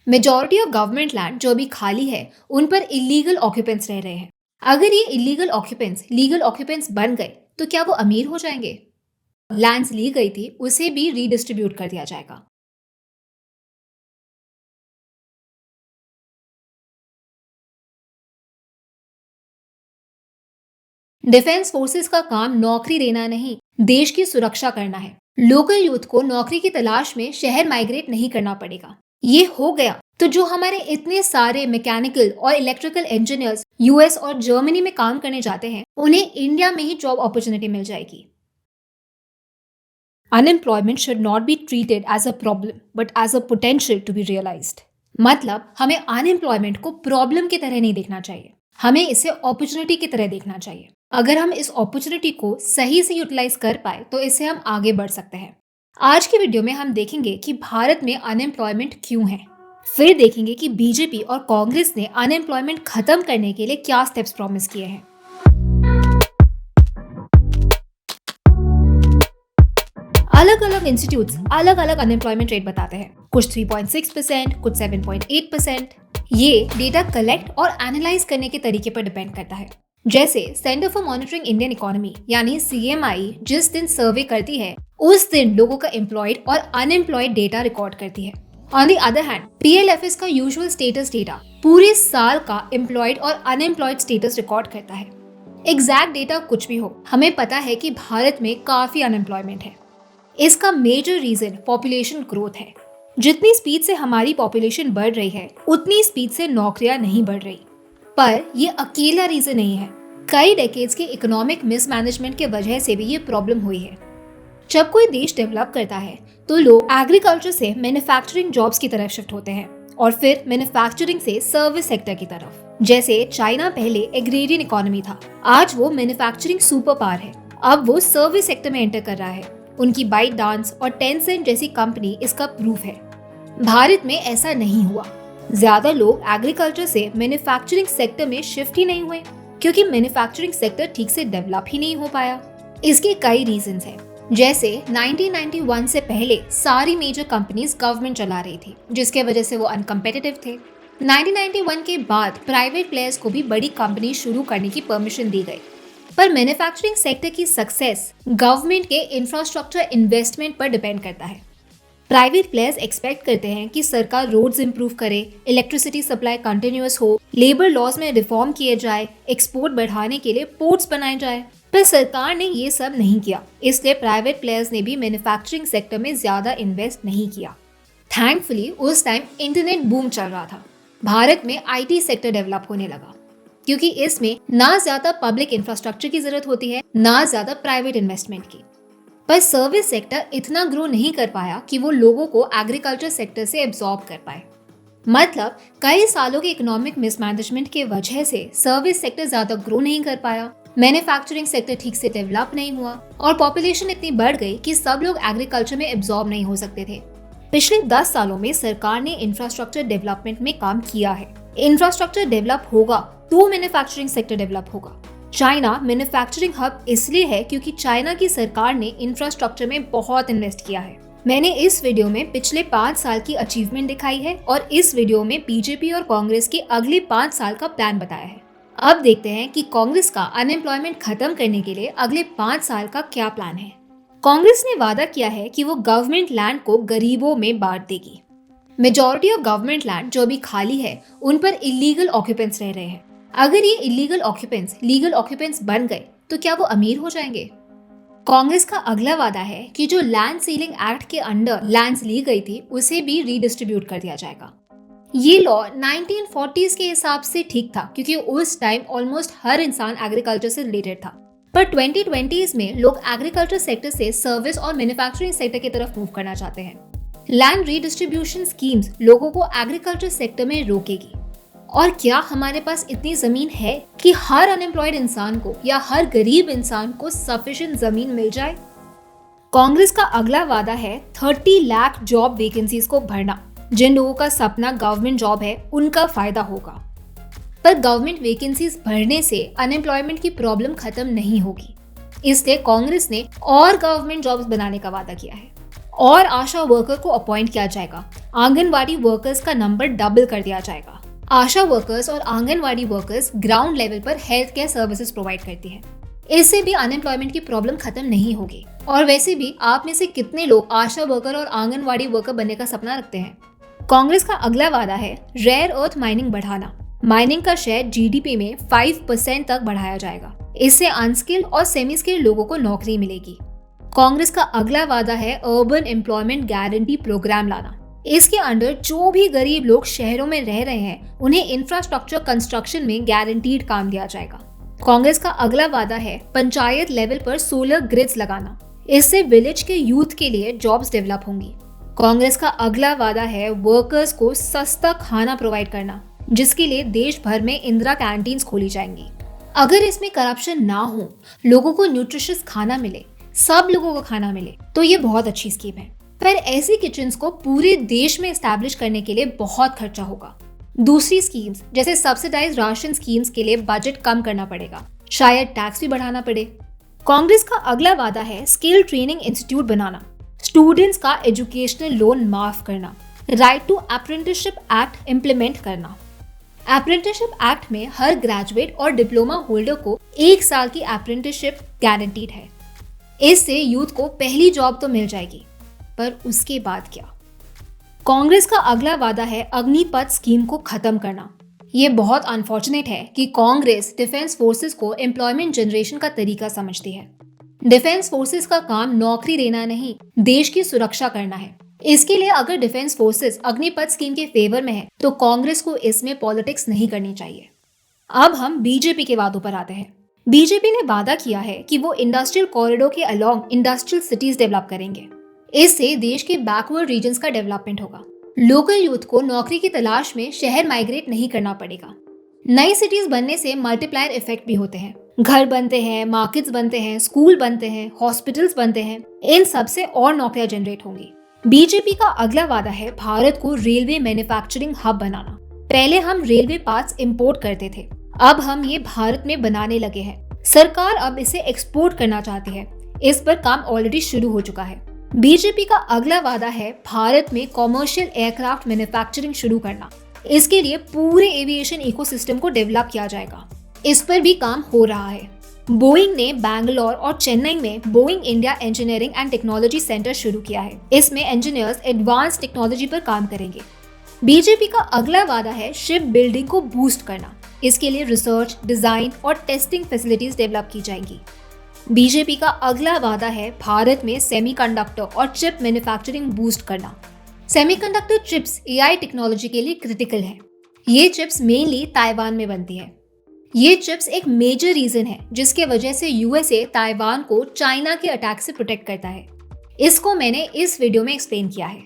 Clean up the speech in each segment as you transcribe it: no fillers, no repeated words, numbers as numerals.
Majority of government land जो अभी खाली है उन पर इलीगल ऑक्यूपेंट्स रह रहे हैं। अगर ये इलीगल ऑक्यूपेंट्स लीगल ऑक्यूपेंट्स बन गए तो क्या वो अमीर हो जाएंगे? लैंड्स ली गई थी उसे भी रीडिस्ट्रीब्यूट कर दिया जाएगा। डिफेंस फोर्सेस का काम नौकरी देना नहीं, देश की सुरक्षा करना है। लोकल यूथ को नौकरी की तलाश में शहर माइग्रेट नहीं करना पड़ेगा। ये हो गया तो जो हमारे इतने सारे मैकेनिकल और इलेक्ट्रिकल इंजीनियर्स यूएस और जर्मनी में काम करने जाते हैं उन्हें इंडिया में ही जॉब अपॉर्चुनिटी मिल जाएगी। Unemployment should not be treated as a problem but as a potential to be realised. मतलब हमें अनएम्प्लॉयमेंट को प्रॉब्लम की तरह नहीं देखना चाहिए, हमें इसे अपॉर्चुनिटी की तरह देखना चाहिए। अगर हम इस अपॉर्चुनिटी को सही से यूटिलाइज कर पाए तो इससे हम आगे बढ़ सकते हैं। आज की वीडियो में हम देखेंगे कि भारत में अनएम्प्लॉयमेंट क्यों है। फिर देखेंगे कि बीजेपी और कांग्रेस ने अनएम्प्लॉयमेंट खत्म करने के लिए क्या स्टेप्स प्रॉमिस किए हैं। अलग अलग इंस्टीट्यूट्स अलग अलग अनएम्प्लॉयमेंट रेट बताते हैं, कुछ 3.6%, कुछ 7.8%। ये डेटा कलेक्ट और एनालाइज करने के तरीके पर डिपेंड करता है। जैसे centre for monitoring Indian economy यानी सीएमआई जिस दिन सर्वे करती है उस दिन लोगों का एम्प्लॉयड और अनएम्प्लॉयड डेटा रिकॉर्ड करती है। On the other hand PLFS का यूजुअल स्टेटस डेटा पूरे साल का एम्प्लॉयड और अनएम्प्लॉयड स्टेटस रिकॉर्ड करता है। एग्जैक्ट डेटा कुछ भी हो, हमें पता है कि भारत में काफी अनएम्प्लॉयमेंट है। इसका मेजर रीजन पॉपुलेशन ग्रोथ है। जितनी स्पीड से हमारी पॉपुलेशन बढ़ रही है उतनी स्पीड से नौकरियां नहीं बढ़ रही। पर ये अकेला रीजन नहीं है, कई डेकेड्स के इकोनॉमिक मिसमैनेजमेंट के वजह से भी ये प्रॉब्लम हुई है। जब कोई देश डेवलप करता है तो लोग एग्रीकल्चर से मैन्युफैक्चरिंग जॉब्स की तरफ शिफ्ट होते हैं और फिर मैन्युफैक्चरिंग से सर्विस सेक्टर की तरफ। जैसे चाइना पहले एग्रेरियन इकोनॉमी था, आज वो मैन्युफैक्चरिंग सुपर पावर है, अब वो सर्विस सेक्टर में एंटर कर रहा है। उनकी बाइट डांस और टेंसेंट जैसी कंपनी इसका प्रूफ है। भारत में ऐसा नहीं हुआ। ज्यादा लोग एग्रीकल्चर से मैन्युफैक्चरिंग सेक्टर में शिफ्ट ही नहीं हुए क्योंकि मैन्युफैक्चरिंग सेक्टर ठीक से डेवलप ही नहीं हो पाया। इसके कई रीजंस हैं। जैसे 1991 से पहले सारी मेजर कंपनीज गवर्नमेंट चला रही थी जिसके वजह से वो अनकम्पिटिटिव थे। 1991 के बाद प्राइवेट प्लेयर्स को भी बड़ी कंपनी शुरू करने की परमिशन दी गई। पर मैन्युफैक्चरिंग सेक्टर की सक्सेस गवर्नमेंट के इंफ्रास्ट्रक्चर इन्वेस्टमेंट पर डिपेंड करता है। प्राइवेट प्लेयर्स एक्सपेक्ट करते हैं कि सरकार रोड्स इंप्रूव करे, इलेक्ट्रिसिटी सप्लाई कंटिन्यूअस हो, लेबर लॉज में रिफॉर्म किए जाए, एक्सपोर्ट बढ़ाने के लिए पोर्ट्स बनाए जाए। पर सरकार ने ये सब नहीं किया, इसलिए प्राइवेट प्लेयर्स ने भी मैन्युफैक्चरिंग सेक्टर में ज्यादा इन्वेस्ट नहीं किया। थैंकफुली उस टाइम इंटरनेट बूम चल रहा था। भारत में आईटी सेक्टर डेवलप होने लगा क्योंकि इसमें ना ज्यादा पब्लिक इंफ्रास्ट्रक्चर की जरूरत होती है ना ज्यादा प्राइवेट इन्वेस्टमेंट की। पर सर्विस सेक्टर इतना ग्रो नहीं कर पाया कि वो लोगों को एग्रीकल्चर सेक्टर से एब्जॉर्ब कर पाए। मतलब कई सालों के इकोनॉमिक मिसमैनेजमेंट के वजह से सर्विस सेक्टर ज्यादा ग्रो नहीं कर पाया, मैन्युफैक्चरिंग सेक्टर ठीक से डेवलप नहीं हुआ और पॉपुलेशन इतनी बढ़ गई कि सब लोग एग्रीकल्चर में एब्जॉर्ब नहीं हो सकते थे। पिछले 10 सालों में सरकार ने इंफ्रास्ट्रक्चर डेवलपमेंट में काम किया है। इंफ्रास्ट्रक्चर डेवलप होगा तो मैन्युफैक्चरिंग सेक्टर डेवलप होगा। चाइना मैन्युफैक्चरिंग हब इसलिए है क्योंकि चाइना की सरकार ने इंफ्रास्ट्रक्चर में बहुत इन्वेस्ट किया है। मैंने इस वीडियो में पिछले 5 साल की अचीवमेंट दिखाई है और इस वीडियो में बीजेपी और कांग्रेस के अगले 5 साल का प्लान बताया है। अब देखते हैं कि कांग्रेस का अनएम्प्लॉयमेंट खत्म करने के लिए अगले 5 साल का क्या प्लान है। कांग्रेस ने वादा किया है कि वो गवर्नमेंट लैंड को गरीबों में बांट देगी। मेजॉरिटी ऑफ गवर्नमेंट लैंड जो अभी खाली है उन पर इलीगल ऑक्यूपेंट्स रह रहे हैं। अगर ये इलीगल ऑक्यूपेंट्स लीगल ऑक्यूपेंट्स बन गए तो क्या वो अमीर हो जाएंगे? कांग्रेस का अगला वादा है कि जो लैंड सीलिंग एक्ट के अंडर लैंड्स ली गई थी उसे भी रीडिस्ट्रीब्यूट कर दिया जाएगा। ये लॉ 1940s के हिसाब से ठीक था क्योंकि उस टाइम ऑलमोस्ट हर इंसान एग्रीकल्चर से रिलेटेड था। पर 2020s में लोग एग्रीकल्चर सेक्टर से सर्विस और मैन्युफैक्चरिंग सेक्टर की तरफ मूव करना चाहते हैं। लैंड रीडिस्ट्रीब्यूशन स्कीम्स लोगों को एग्रीकल्चर सेक्टर में रोकेगी। और क्या हमारे पास इतनी जमीन है कि हर अनएम्प्लॉयड इंसान को या हर गरीब इंसान को सफिशिएंट जमीन मिल जाए? कांग्रेस का अगला वादा है 30 लाख जॉब वैकेंसीज को भरना। जिन लोगों का सपना गवर्नमेंट जॉब है उनका फायदा होगा। पर गवर्नमेंट वैकेंसीज भरने से अनएम्प्लॉयमेंट की प्रॉब्लम खत्म नहीं होगी, इसलिए कांग्रेस ने और गवर्नमेंट जॉब्स बनाने का वादा किया है। और आशा वर्कर को अपॉइंट किया जाएगा। आंगनवाड़ी वर्कर्स का नंबर डबल कर दिया जाएगा। आशा वर्कर्स और आंगनवाड़ी वर्कर्स ग्राउंड लेवल पर हेल्थ केयर सर्विसेज प्रोवाइड करती है। इससे भी अनएम्प्लॉयमेंट की प्रॉब्लम खत्म नहीं होगी। और वैसे भी आप में से कितने लोग आशा वर्कर और आंगनवाड़ी वर्कर बनने का सपना रखते हैं? कांग्रेस का अगला वादा है रेयर अर्थ माइनिंग बढ़ाना। माइनिंग का शेयर जीडीपी में 5% तक बढ़ाया जाएगा। इससे अनस्किल्ड और सेमी स्किल्ड लोगों को नौकरी मिलेगी। कांग्रेस का अगला वादा है अर्बन एम्प्लॉयमेंट गारंटी प्रोग्राम लाना। इसके अंडर जो भी गरीब लोग शहरों में रह रहे हैं उन्हें इंफ्रास्ट्रक्चर कंस्ट्रक्शन में गारंटीड काम दिया जाएगा। कांग्रेस का अगला वादा है पंचायत लेवल पर सोलर ग्रिड्स लगाना। इससे विलेज के यूथ के लिए जॉब्स डेवलप होंगी। कांग्रेस का अगला वादा है वर्कर्स को सस्ता खाना प्रोवाइड करना, जिसके लिए देश भर में इंदिरा कैंटीन्स खोली जाएंगी। अगर इसमें करप्शन ना हो, लोगों को न्यूट्रिशियस खाना मिले, सब लोगों को खाना मिले, तो ये बहुत अच्छी स्कीम है। पर ऐसी किचन्स को पूरे देश में एस्टैब्लिश करने के लिए बहुत खर्चा होगा। दूसरी स्कीम्स जैसे सब्सिडाइज राशन स्कीम्स के लिए बजट कम करना पड़ेगा, शायद टैक्स भी बढ़ाना पड़े। कांग्रेस का अगला वादा है स्किल ट्रेनिंग इंस्टीट्यूट बनाना, स्टूडेंट्स का एजुकेशनल लोन माफ करना, right to apprenticeship act implement करना। अप्रेंटिसशिप एक्ट में हर ग्रेजुएट और डिप्लोमा होल्डर को 1 साल की अप्रेंटिसशिप गारंटीड है। इससे यूथ को पहली जॉब तो मिल जाएगी, पर उसके बाद क्या? कांग्रेस का अगला वादा है अग्निपथ स्कीम को खत्म करना। ये बहुत अनफॉर्चुनेट है कि कांग्रेस डिफेंस फोर्सेस को एम्प्लॉयमेंट जनरेशन का तरीका समझती है। डिफेंस फोर्सेस का काम नौकरी देना नहीं, देश की सुरक्षा करना है। इसके लिए अगर डिफेंस फोर्सेस अग्निपथ स्कीम के फेवर में है तो कांग्रेस को इसमें पॉलिटिक्स नहीं करनी चाहिए। अब हम बीजेपी के वादों पर आते हैं। बीजेपी ने वादा किया है कि वो इंडस्ट्रियल कॉरिडोर के अलोंग इंडस्ट्रियल सिटीज डेवलप करेंगे। इससे देश के बैकवर्ड रीजन्स का डेवलपमेंट होगा। लोकल यूथ को नौकरी की तलाश में शहर माइग्रेट नहीं करना पड़ेगा। नई सिटीज बनने से मल्टीप्लायर इफेक्ट भी होते हैं। घर बनते हैं, मार्केट्स बनते हैं, स्कूल बनते हैं, हॉस्पिटल्स बनते हैं। इन सब से और नौकरियां जनरेट होंगी। बीजेपी का अगला वादा है भारत को रेलवे मैन्युफैक्चरिंग हब बनाना। पहले हम रेलवे पार्ट्स इंपोर्ट करते थे, अब हम ये भारत में बनाने लगे हैं। सरकार अब इसे एक्सपोर्ट करना चाहती है। इस पर काम ऑलरेडी शुरू हो चुका है। बीजेपी का अगला वादा है भारत में कॉमर्शियल एयरक्राफ्ट मैन्युफैक्चरिंग शुरू करना। इसके लिए पूरे एविएशन इकोसिस्टम को डेवलप किया जाएगा। इस पर भी काम हो रहा है। बोइंग ने बैंगलोर और चेन्नई में Boeing India engineering and technology centre शुरू किया है। इसमें इंजीनियर्स एडवांस टेक्नोलॉजी पर काम करेंगे। बीजेपी का अगला वादा है शिप बिल्डिंग को बूस्ट करना। इसके लिए रिसर्च, डिजाइन और टेस्टिंग फैसिलिटीज डेवलप की जाएंगी। बीजेपी का अगला वादा है भारत में सेमीकंडक्टर और चिप मैन्युफैक्चरिंग बूस्ट करना। सेमीकंडक्टर चिप्स एआई टेक्नोलॉजी के लिए क्रिटिकल है। ये चिप्स मेनली ताइवान में बनती है। ये चिप्स एक मेजर रीजन है जिसके वजह से यूएसए ताइवान को चाइना के अटैक से प्रोटेक्ट करता है। इसको मैंने इस वीडियो में एक्सप्लेन किया है।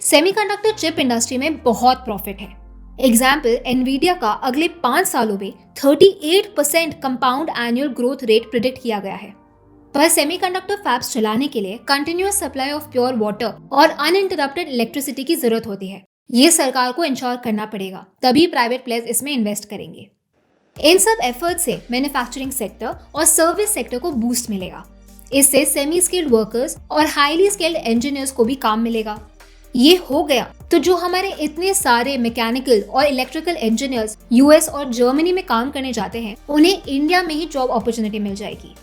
सेमीकंडक्टर चिप इंडस्ट्री में बहुत प्रॉफिट है। एग्जाम्पल, एनवीडिया का अगले 5 सालों में 38% compound annual growth rate predict किया गया है। पर सेमीकंडक्टर फैब्स चलाने के लिए continuous supply of pure water और अनइंटरप्टेड इलेक्ट्रिसिटी की जरूरत होती है। ये सरकार को इंश्योर करना पड़ेगा, तभी प्राइवेट प्लेयर्स इसमें इन्वेस्ट करेंगे। इन सब एफर्ट से मैन्युफैक्चरिंग सेक्टर और सर्विस सेक्टर को बूस्ट मिलेगा। इससे सेमी स्किल्ड वर्कर्स और हाईली स्किल्ड इंजीनियर्स को भी काम मिलेगा। ये हो गया तो जो हमारे इतने सारे मैकेनिकल और इलेक्ट्रिकल इंजीनियर्स यूएस और जर्मनी में काम करने जाते हैं, उन्हें इंडिया में ही जॉब अपॉर्चुनिटी मिल जाएगी।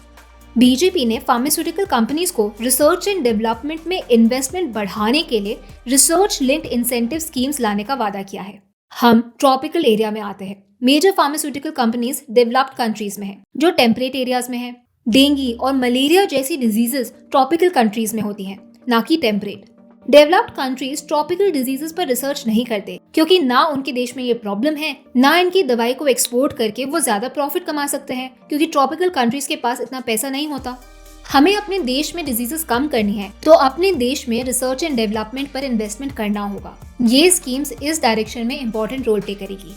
बीजेपी ने फार्मास्यूटिकल कंपनीज को रिसर्च एंड डेवलपमेंट में इन्वेस्टमेंट बढ़ाने के लिए रिसर्च लिंक्ड इंसेंटिव स्कीम्स लाने का वादा किया है। हम ट्रॉपिकल एरिया में आते हैं। Major pharmaceutical companies developed countries में है, जो टेम्परेट एरियाज में है। डेंगू और मलेरिया जैसी डिजीजेस ट्रॉपिकल कंट्रीज में होती हैं, ना कि temperate. Developed countries tropical diseases पर रिसर्च नहीं करते क्योंकि ना उनके देश में ये प्रॉब्लम है, ना इनकी दवाई को एक्सपोर्ट करके वो ज्यादा प्रॉफिट कमा सकते हैं क्योंकि ट्रॉपिकल कंट्रीज के पास इतना पैसा नहीं होता। हमें अपने देश में डिजीजेस कम करनी है तो अपने देश में रिसर्च एंड डेवलपमेंट पर इन्वेस्टमेंट करना होगा। ये स्कीम्स इस डायरेक्शन में इंपॉर्टेंट रोल प्ले करेगी।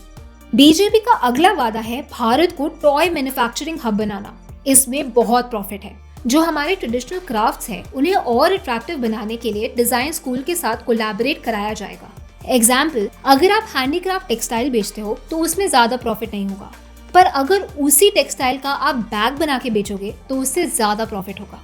बीजेपी का अगला वादा है भारत को टॉय मैन्युफैक्चरिंग हब बनाना। इसमें बहुत प्रॉफिट है। जो हमारे ट्रेडिशनल क्राफ्ट्स हैं उन्हें और अट्रैक्टिव बनाने के लिए डिजाइन स्कूल के साथ कोलैबोरेट कराया जाएगा। एग्जाम्पल, अगर आप हैंडीक्राफ्ट टेक्सटाइल बेचते हो तो उसमें ज्यादा प्रॉफिट नहीं होगा, पर अगर उसी टेक्सटाइल का आप बैग बना के बेचोगे तो उससे ज्यादा प्रॉफिट होगा।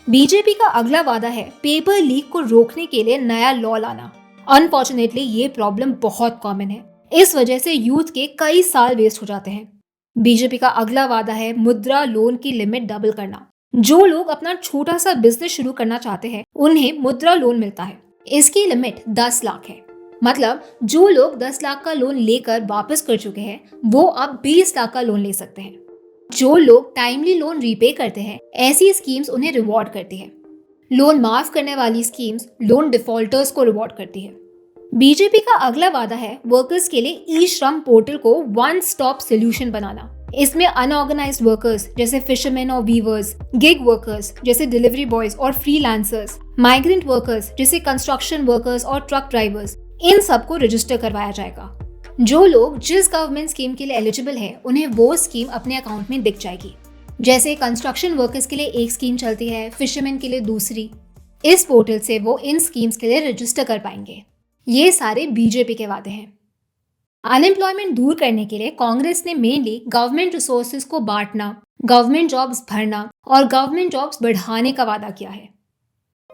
बीजेपी का अगला वादा है पेपर लीक को रोकने के लिए नया लॉ लाना। अनफॉर्चुनेटली ये प्रॉब्लम बहुत कॉमन है। इस वजह से यूथ के कई साल वेस्ट हो जाते हैं। बीजेपी का अगला वादा है मुद्रा लोन की लिमिट डबल करना। जो लोग अपना छोटा सा बिजनेस शुरू करना चाहते हैं उन्हें मुद्रा लोन मिलता है। इसकी लिमिट 10 लाख है। मतलब जो लोग 10 लाख का लोन लेकर वापस कर चुके हैं वो अब 20 लाख का लोन ले सकते हैं। जो लोग टाइमली लोन रीपे करते हैं ऐसी स्कीम्स उन्हें रिवॉर्ड करती है। लोन माफ करने वाली स्कीम्स लोन डिफॉल्टर्स को रिवॉर्ड करती है। बीजेपी का अगला वादा है वर्कर्स के लिए ई श्रम पोर्टल को वन स्टॉप सोल्यूशन बनाना। इसमें अनऑर्गेनाइज्ड वर्कर्स जैसे फिशरमैन और वीवर्स, गिग वर्कर्स जैसे डिलीवरी बॉयज और फ्रीलांसर्स, माइग्रेंट वर्कर्स जैसे कंस्ट्रक्शन वर्कर्स और ट्रक ड्राइवर्स, इन सबको रजिस्टर करवाया जाएगा। जो लोग जिस गवर्नमेंट स्कीम के लिए एलिजिबल है उन्हें वो स्कीम अपने अकाउंट में दिख जाएगी। जैसे कंस्ट्रक्शन वर्कर्स के लिए एक स्कीम चलती है, फिशरमैन के लिए दूसरी। इस पोर्टल से वो इन स्कीम्स के लिए रजिस्टर कर पाएंगे। ये सारे बीजेपी के वादे हैं। अनएम्प्लॉयमेंट दूर करने के लिए कांग्रेस ने मेनली गवर्नमेंट रिसोर्सेज को बांटना, गवर्नमेंट जॉब्स भरना और गवर्नमेंट जॉब्स बढ़ाने का वादा किया है।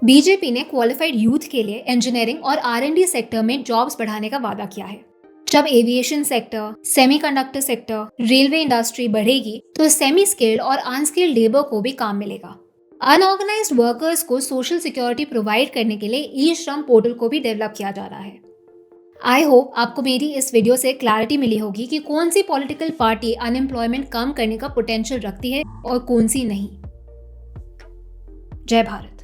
बीजेपी ने क्वालिफाइड यूथ के लिए इंजीनियरिंग और R&D सेक्टर में जॉब्स बढ़ाने का वादा किया है। जब aviation sector, semiconductor sector, railway industry बढ़ेगी तो सेमी स्किल्ड और अनस्किल्ड लेबर को भी काम मिलेगा। अनऑर्गेनाइज्ड वर्कर्स को सोशल सिक्योरिटी प्रोवाइड करने के लिए ई श्रम पोर्टल को भी डेवलप किया जा रहा है। आई होप आपको मेरी इस वीडियो से क्लैरिटी मिली होगी कि कौन सी पॉलिटिकल पार्टी अनएम्प्लॉयमेंट कम करने का पोटेंशियल रखती है और कौन सी नहीं। जय भारत।